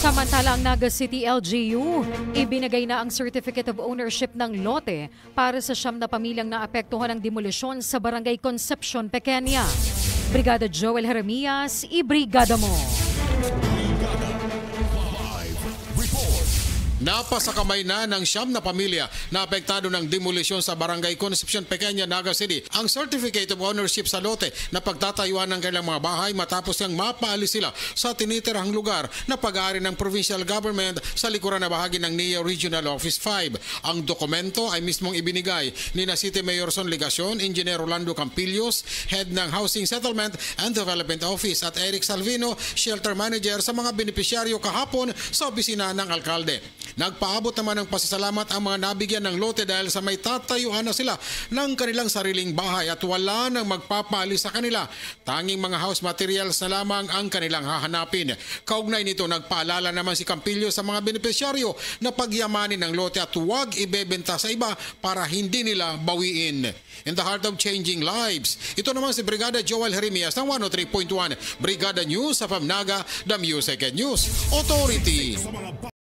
Samantala ang Naga City LGU, ibinigay na ang Certificate of Ownership ng lote para sa 9 na pamilyang naapektuhan ng demolisyon sa Barangay Concepcion, Pequeña. Brigada Joel Jeremias, ibrigada mo! Napasakamay na ng 9 na pamilya na apektado ng demolisyon sa Barangay Concepcion, Pequeña, Naga City ang Certificate of Ownership sa lote na pagtatayuan ng kanilang mga bahay matapos nang mapaalis sila sa tinitirahang lugar na pag-aari ng provincial government sa likuran na bahagi ng NIA Regional Office 5. Ang dokumento ay mismong ibinigay ni na City Mayor Son Ligacion, Engineer Rolando Campillos, Head ng Housing Settlement and Development Office at Eric Salvino, Shelter Manager sa mga benepisyaryo kahapon sa opisina ng alkalde. Nagpaabot naman ng pasasalamat ang mga nabigyan ng lote dahil sa may tatayuan na sila ng kanilang sariling bahay at wala nang magpapaalis sa kanila. Tanging mga house materials na lamang ang kanilang hahanapin. Kaugnay nito, nagpaalala naman si Campillo sa mga benepisyaryo na pagyamanin ng lote at huwag ibebenta sa iba para hindi nila bawiin. In the heart of changing lives, ito naman si Brigada Joel Jeremias ng 103.1 Brigada News sa Pamnaga, the Music and News Authority.